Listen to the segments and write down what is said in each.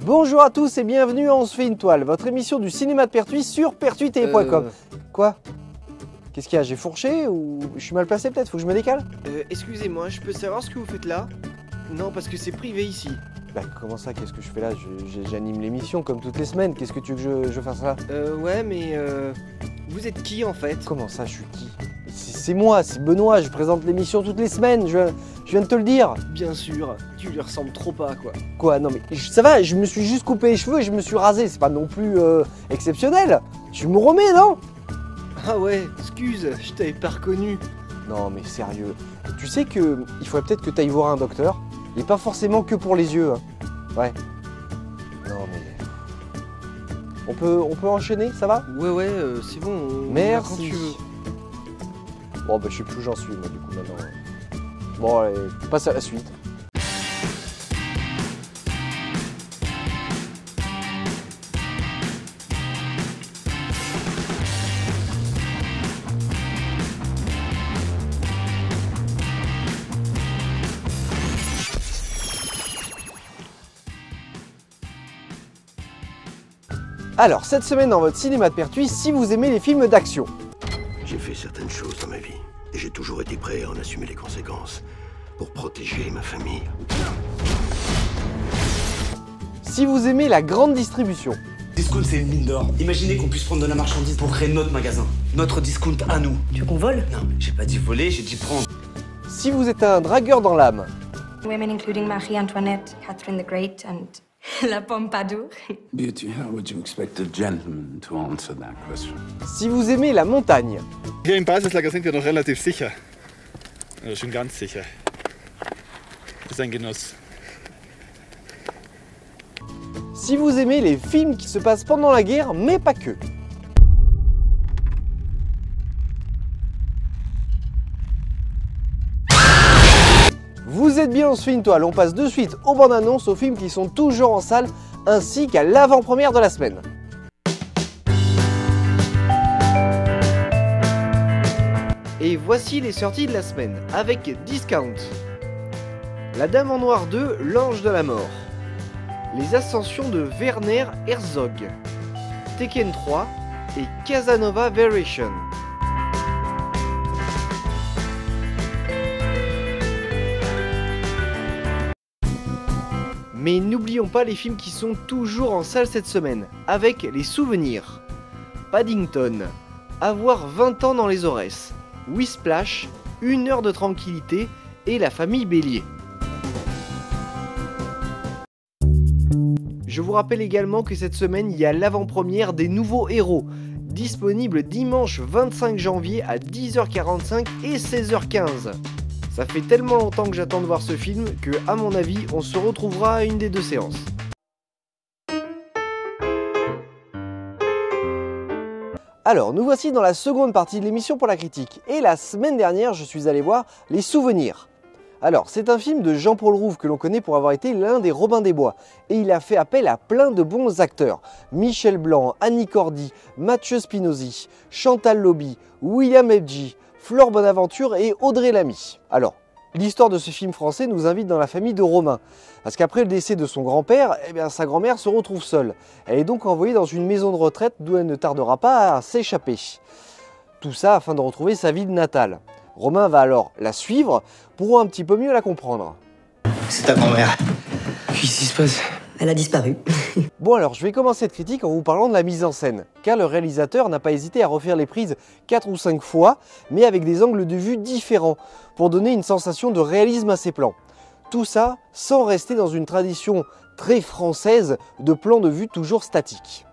Bonjour à tous et bienvenue à On se fait une toile, votre émission du cinéma de Pertuis sur pertuis.com. Quoi? Qu'est-ce qu'il y a? J'ai fourché ou je suis mal placé peut-être? Faut que je me décale? Excusez-moi, je peux savoir ce que vous faites là? Non, parce que c'est privé ici. Bah comment ça? Qu'est-ce que je fais là? J'anime l'émission comme toutes les semaines. Qu'est-ce que tu veux que je fasse là? Ouais, mais vous êtes qui en fait? Comment ça, je suis qui? C'est moi, c'est Benoît, je présente l'émission toutes les semaines, je viens de te le dire. Bien sûr, tu lui ressembles trop pas quoi. Quoi? Non mais ça va, je me suis juste coupé les cheveux et je me suis rasé, c'est pas non plus exceptionnel. Je me remets, non? Ah ouais, excuse, je t'avais pas reconnu. Non mais sérieux, tu sais que il faudrait peut-être que tu ailles voir un docteur, et pas forcément que pour les yeux. Hein. Ouais. Non mais... On peut enchaîner, ça va? Ouais, c'est bon, on y va quand Merci. tu veux. Bon bah je sais plus où j'en suis moi du coup maintenant. Bon allez, passe à la suite. Alors, cette semaine dans votre cinéma de Pertuis, si vous aimez les films d'action. J'ai fait certaines choses dans ma vie et j'ai toujours été prêt à en assumer les conséquences pour protéger ma famille. Si vous aimez la grande distribution. Discount, c'est une mine d'or. Imaginez qu'on puisse prendre de la marchandise pour créer notre magasin. Notre discount à nous. Tu veux qu'on vole? Non, j'ai pas dit voler, j'ai dit prendre. Si vous êtes un dragueur dans l'âme. Women including Marie-Antoinette, Catherine the Great and La Pompadour. Beauty, how would you expect a gentleman to answer that question? Si vous aimez la montagne. Hier im Basislager sind wir noch relativ sicher. Also schon ganz sicher. Das ist ein Genuss. Si vous aimez les films qui se passent pendant la guerre, mais pas que. Vous êtes bien, on se fait une toile, on passe de suite aux bandes annonces, aux films qui sont toujours en salle, ainsi qu'à l'avant-première de la semaine. Et voici les sorties de la semaine, avec Discount. La Dame en Noir 2, L'Ange de la Mort. Les Ascensions de Werner Herzog. Tekken 3 et Casanova Variation. Mais n'oublions pas les films qui sont toujours en salle cette semaine, avec Les Souvenirs. Paddington, Avoir 20 ans dans les Aurès, Whisplash, Une heure de tranquillité et La famille Bélier. Je vous rappelle également que cette semaine, il y a l'avant-première des Nouveaux Héros, disponible dimanche 25 janvier à 10h45 et 16h15. Ça fait tellement longtemps que j'attends de voir ce film que, à mon avis, on se retrouvera à une des deux séances. Alors, nous voici dans la seconde partie de l'émission pour la critique. Et la semaine dernière, je suis allé voir Les Souvenirs. Alors, c'est un film de Jean-Paul Rouve que l'on connaît pour avoir été l'un des Robins des Bois. Et il a fait appel à plein de bons acteurs. Michel Blanc, Annie Cordy, Mathieu Spinozzi, Chantal Lobby, William Ebji, Flore Bonaventure et Audrey Lamy. Alors, l'histoire de ce film français nous invite dans la famille de Romain. Parce qu'après le décès de son grand-père, sa grand-mère se retrouve seule. Elle est donc envoyée dans une maison de retraite d'où elle ne tardera pas à s'échapper. Tout ça afin de retrouver sa ville natale. Romain va alors la suivre pour un petit peu mieux la comprendre. C'est ta grand-mère. Qu'est-ce qui se passe? Elle a disparu. Bon alors, je vais commencer cette critique en vous parlant de la mise en scène, car le réalisateur n'a pas hésité à refaire les prises 4 ou 5 fois, mais avec des angles de vue différents, pour donner une sensation de réalisme à ses plans. Tout ça sans rester dans une tradition très française de plans de vue toujours statiques.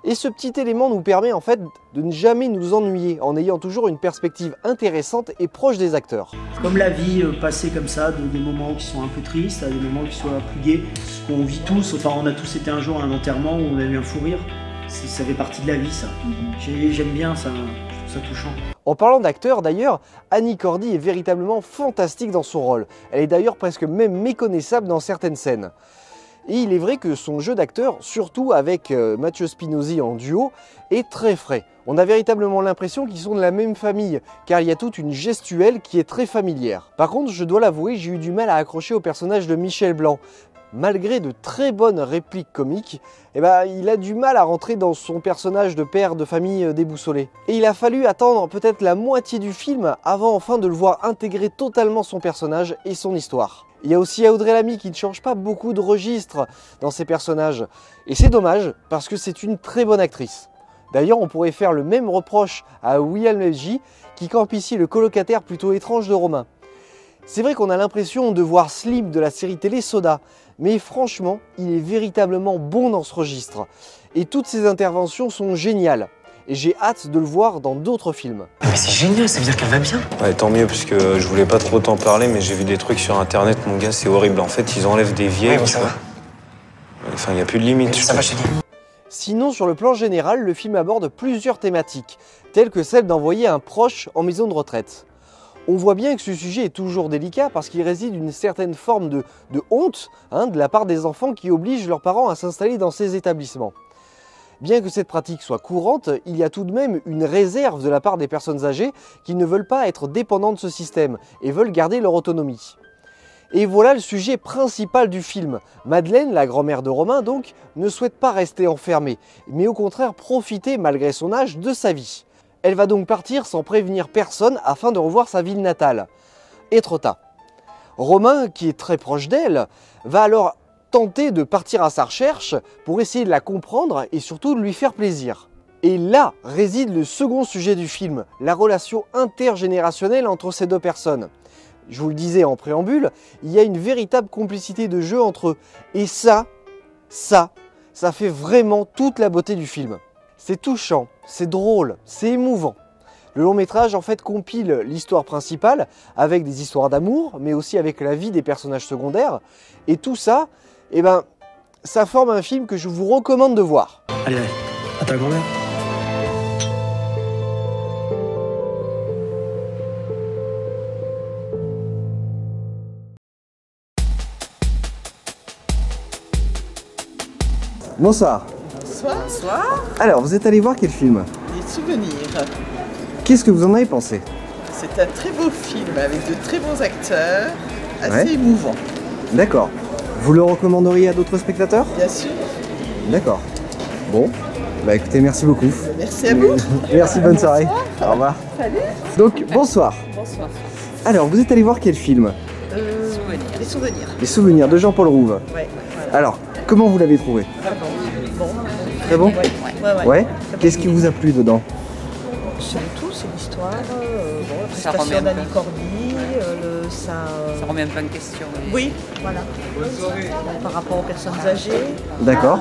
Et ce petit élément nous permet en fait de ne jamais nous ennuyer, en ayant toujours une perspective intéressante et proche des acteurs. Comme la vie, passer comme ça, de des moments qui sont un peu tristes à des moments qui sont plus gais, qu'on vit tous, enfin on a tous été un jour à un enterrement où on a eu un fou rire, ça fait partie de la vie ça. J'aime bien ça, je trouve ça touchant. En parlant d'acteurs d'ailleurs, Annie Cordy est véritablement fantastique dans son rôle. Elle est d'ailleurs presque même méconnaissable dans certaines scènes. Et il est vrai que son jeu d'acteur, surtout avec Mathieu Spinozzi en duo, est très frais. On a véritablement l'impression qu'ils sont de la même famille, car il y a toute une gestuelle qui est très familière. Par contre, je dois l'avouer, j'ai eu du mal à accrocher au personnage de Michel Blanc. malgré de très bonnes répliques comiques, il a du mal à rentrer dans son personnage de père de famille déboussolé. Et il a fallu attendre peut-être la moitié du film avant enfin de le voir intégrer totalement son personnage et son histoire. Il y a aussi Audrey Lamy qui ne change pas beaucoup de registre dans ses personnages. Et c'est dommage parce que c'est une très bonne actrice. D'ailleurs, on pourrait faire le même reproche à William Levy qui campe ici le colocataire plutôt étrange de Romain. C'est vrai qu'on a l'impression de voir Slim de la série télé Soda, mais franchement, il est véritablement bon dans ce registre. Et toutes ses interventions sont géniales. Et j'ai hâte de le voir dans d'autres films. Mais c'est génial, ça veut dire qu'elle va bien. Ouais, tant mieux, parce que je voulais pas trop t'en parler, mais j'ai vu des trucs sur internet, mon gars, c'est horrible. En fait, ils enlèvent des vieilles, ouais, ça va. Enfin, il n'y a plus de limite. Ça va, je te dis. Sinon, sur le plan général, le film aborde plusieurs thématiques, telles que celle d'envoyer un proche en maison de retraite. On voit bien que ce sujet est toujours délicat parce qu'il réside une certaine forme de honte de la part des enfants qui obligent leurs parents à s'installer dans ces établissements. Bien que cette pratique soit courante, il y a tout de même une réserve de la part des personnes âgées qui ne veulent pas être dépendantes de ce système et veulent garder leur autonomie. Et voilà le sujet principal du film. Madeleine, la grand-mère de Romain donc, ne souhaite pas rester enfermée, mais au contraire profiter malgré son âge de sa vie. Elle va donc partir sans prévenir personne afin de revoir sa ville natale. Etretat. Romain, qui est très proche d'elle, va alors tenter de partir à sa recherche pour essayer de la comprendre et surtout de lui faire plaisir. Et là réside le second sujet du film, la relation intergénérationnelle entre ces deux personnes. Je vous le disais en préambule, il y a une véritable complicité de jeu entre eux. Et ça fait vraiment toute la beauté du film. C'est touchant, c'est drôle, c'est émouvant. Le long métrage en fait compile l'histoire principale avec des histoires d'amour, mais aussi avec la vie des personnages secondaires. Et tout ça, ça forme un film que je vous recommande de voir. Allez, à ta grand-mère. Bonsoir. Bonsoir. Alors, vous êtes allé voir quel film? Les souvenirs. Qu'est-ce que vous en avez pensé? C'est un très beau film avec de très bons acteurs, assez émouvant. D'accord. Vous le recommanderiez à d'autres spectateurs? Bien sûr. D'accord. Bon, écoutez, merci beaucoup. Merci à vous. Merci, bonne soirée. Au revoir. Salut. Donc, bonsoir. Bonsoir. Alors, vous êtes allé voir quel film? Les souvenirs. Les souvenirs de Jean-Paul Rouve. Ouais. Voilà. Alors, comment vous l'avez trouvé? Bon. Très bon? Ouais. Qu'est-ce qui vous a plu dedans? C'est tout, c'est l'histoire. La prestation d'Annie Cordy, ça remet un peu en question. Oui, voilà. Par rapport aux personnes âgées. D'accord.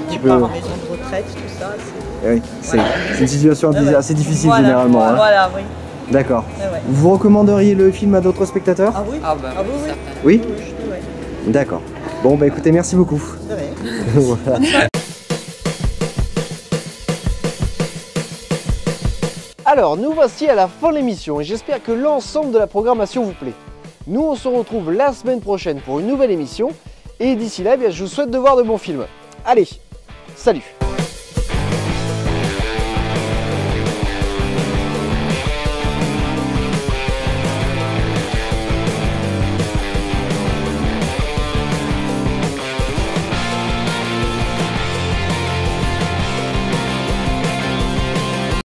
Qui partent en maison de retraite, tout ça. Oui, c'est une situation assez difficile généralement. Voilà, oui. D'accord. Vous recommanderiez le film à d'autres spectateurs? Ah oui. Oui. D'accord. Bon, écoutez, merci beaucoup. Voilà. Alors, nous voici à la fin de l'émission et j'espère que l'ensemble de la programmation vous plaît. Nous, on se retrouve la semaine prochaine pour une nouvelle émission et d'ici là, je vous souhaite de voir de bons films. Allez, salut!